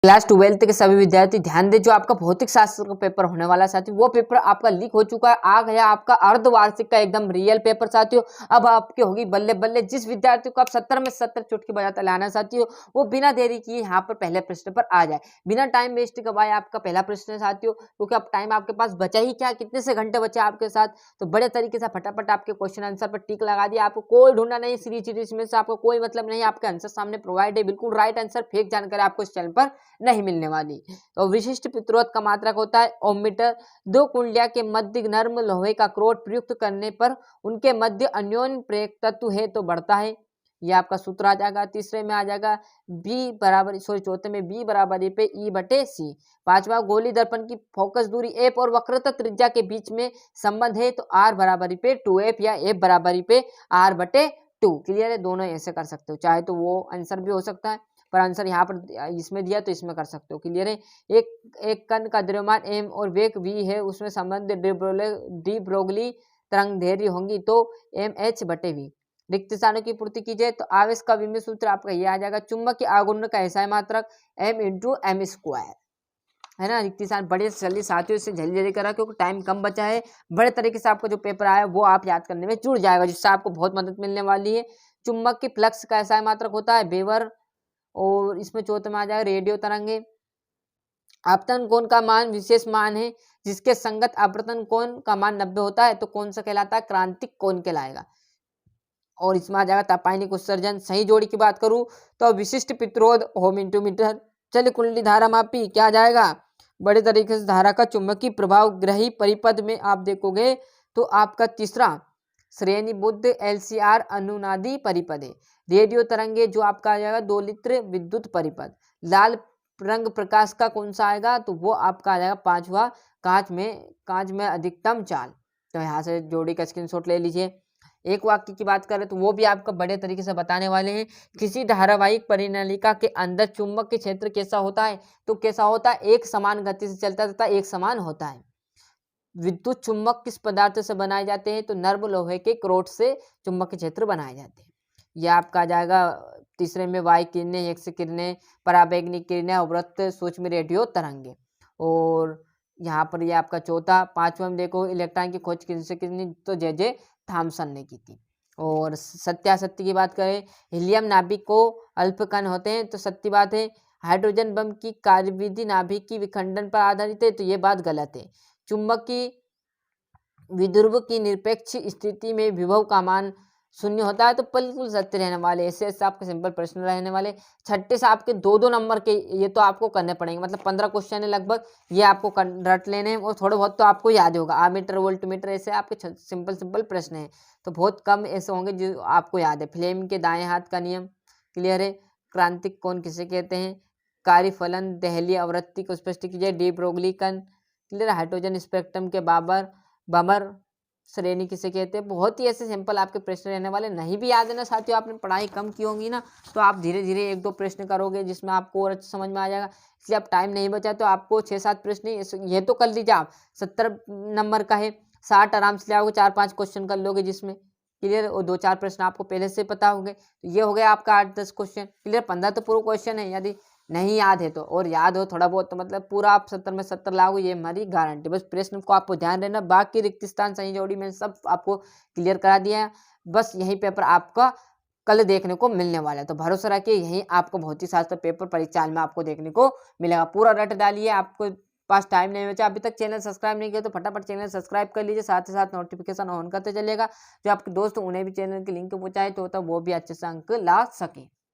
Class 12th के सभी विद्यार्थी ध्यान दें, जो आपका भौतिक शास्त्र का पेपर होने वाला साथियों, वो पेपर आपका लीक हो चुका है। आ गया आपका अर्धवार्षिक का एकदम रियल पेपर साथियों। अब आपकी होगी बल्ले बल्ले। जिस विद्यार्थी को आप 70 में 70 चुटकी बजाता लाना साथियों, वो बिना देरी किए यहाँ पर पहले प्रश्न पर आ जाए, बिना टाइम वेस्ट करवाए। आपका पहला प्रश्न है साथियों, क्योंकि अब टाइम आपके पास बचा ही क्या, कितने से घंटे बचे आपके साथ, तो बड़े तरीके से फटाफट आपके क्वेश्चन आंसर पर टिक लगा दिया। आपको कोई ढूंढना नहीं, सीरीज में से आपको कोई मतलब नहीं, आपके आंसर सामने प्रोवाइड है, बिल्कुल राइट आंसर। फेक जानकारी आपको इस चैनल पर नहीं मिलने वाली। तो विशिष्ट पित्रोत का मात्रक होता है ओममीटर। दो कुंडलिया के मध्य नर्म लोहे का क्रोट प्रयुक्त करने पर उनके मध्य अन्योन्य प्रेरक तत्व है तो बढ़ता है। यह आपका सूत्र आ जाएगा। तीसरे में आ जाएगा चौथे में बी बराबर पे ई बटे सी। पांचवा, गोली दर्पण की फोकस दूरी एफ और वक्रता त्रिज्या के बीच में संबंध है तो आर बराबर पे 2f या एफ बराबर पे आर बटे 2। क्लियर है, दोनों ऐसे कर सकते हो, चाहे तो वो आंसर भी हो सकता है, पर आंसर यहाँ पर इसमें दिया तो इसमें कर सकते हो। क्लियर है। एक कण का द्रव्यमान m और वेग v है, उसमें संबंध डी ब्रोगली तरंगदैर्घ्य होंगी तो mh बटे v। रिक्त स्थानों की पूर्ति कीजिए तो आवेश का विमित सूत्र आपका ये आ जाएगा। चुंबक की आघूर्ण का ऐसा मात्रक m इंटू एम स्क्वायर है ना। रिक्त स्थान बड़े जल्दी साथियों से जल्दी जल्दी करा, क्योंकि टाइम कम बचा है। बड़े तरीके से आपको जो पेपर आया वो आप याद करने में जुड़ जाएगा, जिससे आपको बहुत मदद मिलने वाली है। चुंबक की फ्लक्स का ऐसा मात्रक होता है बेवर। और इसमें चौथे में आ जाएगा रेडियो तरंगे। आपतन कोण का मान विशेष मान है, जिसके संगत आवर्तन कोण का मान 90 होता है तो कौन सा कहलाता है, क्रांतिक कोण कहलाएगा। और इसमें आ जाएगा तापायनिक उत्सर्जन। सही जोड़ी की बात करूं तो विशिष्ट प्रतिरोध ओम इंटू मीटर। चल कुंडली धारा मापी क्या आ जाएगा, बड़े तरीके से धारा का चुंबकीय प्रभाव ग्रही परिपद में आप देखोगे तो आपका तीसरा श्रेणीबद्ध एलसीआर अनुनादी परिपद है। रेडियो तरंगे जो आपका आ जाएगा 2 लित्र विद्युत परिपद। लाल रंग प्रकाश का कौन सा आएगा, तो वो आपका आ जाएगा पांचवा कांच में अधिकतम चाल। तो यहाँ से जोड़ी का स्क्रीनशॉट ले लीजिए। एक वाक्य की बात करें तो वो भी आपको बड़े तरीके से बताने वाले हैं। किसी धारावाहिक परिनालिका के अंदर चुंबक के क्षेत्र कैसा होता है, तो कैसा होता है, एक समान गति से चलता तथा एक समान होता है। विद्युत चुंबक किस पदार्थ से बनाए जाते हैं, तो नर्म लोहे के क्रोट से चुंबक के क्षेत्र बनाए जाते हैं। यह आपका आ जाएगा। तीसरे में वायु किरणें, एक्स किरणें, पराबैंगनी किरणें, अवृत्त सूक्ष्म रेडियो तरंगे। और यहाँ पर यह आपका चौथा। पांचवा में देखो इलेक्ट्रॉन की खोज किससे की, तो जे थॉमसन ने की थी। और सत्यासत्य की बात करें, हीलियम नाभिक को अल्पकण होते हैं तो सत्य बात है। हाइड्रोजन बम की कार्यविधि नाभिक की विखंडन पर आधारित है तो ये बात गलत है। चुंबक की विध्रुव की निरपेक्ष स्थिति में विभव का मान 0 होता है तो बिल्कुल सत्य रहने वाले। ऐसे आपके सिंपल प्रश्न रहने वाले। छठे से आपके 2-2 नंबर के ये तो आपको करने पड़ेंगे, मतलब 15 क्वेश्चन है लगभग, ये आपको रट लेने हैं। और थोड़े बहुत तो आपको याद होगा, आमीटर वोल्ट मीटर, ऐसे आपके सिंपल प्रश्न हैं, तो बहुत कम ऐसे होंगे जो आपको याद है। फ्लेम के दाएं हाथ का नियम क्लियर है। क्रांतिक कोण किसे कहते हैं, कार्यफलन दहलीय आवृत्ति को स्पष्ट कीजिए। डी ब्रोगली कण क्लियर। हाइड्रोजन स्पेक्ट्रम के बमर श्रेणी किसे कहते हैं। बहुत ही ऐसे सिंपल आपके प्रश्न रहने वाले। नहीं भी याद है ना साथियों, आपने पढ़ाई कम की होंगी ना, तो आप धीरे धीरे 1-2 प्रश्न करोगे जिसमें आपको और अच्छा समझ में आ जाएगा। इसलिए अब टाइम नहीं बचा तो आपको 6-7 प्रश्न ये तो कर लीजिए आप। 70 नंबर का है, 60 आराम से ले आओगे, 4-5 क्वेश्चन कर लोगे जिसमें क्लियर। और 2-4 प्रश्न आपको पहले से पता होंगे, तो ये हो गया आपका 8-10 क्वेश्चन क्लियर। 15 तो पूरा क्वेश्चन है, यदि नहीं याद है तो, और याद हो थोड़ा बहुत तो मतलब पूरा आप 70 में 70 लाओगे, ये हमारी गारंटी। बस प्रश्न को आपको ध्यान देना, बाकी रिक्त स्थान सही जोड़ी में सब आपको क्लियर करा दिया है। बस यही पेपर आपका कल देखने को मिलने वाला है, तो भरोसा रखिए यही आपको भौतिक शास्त्र पेपर परीक्षा में आपको देखने को मिलेगा। पूरा रट डालिए, आपको पास टाइम नहीं बचा। अभी तक चैनल सब्सक्राइब नहीं किया तो फटाफट चैनल सब्सक्राइब कर लीजिए, साथ ही साथ नोटिफिकेशन ऑन करते चलेगा। जो आपके दोस्त उन्हें भी चैनल की लिंक पहुंचाए तो वो भी अच्छे से अंक ला सके।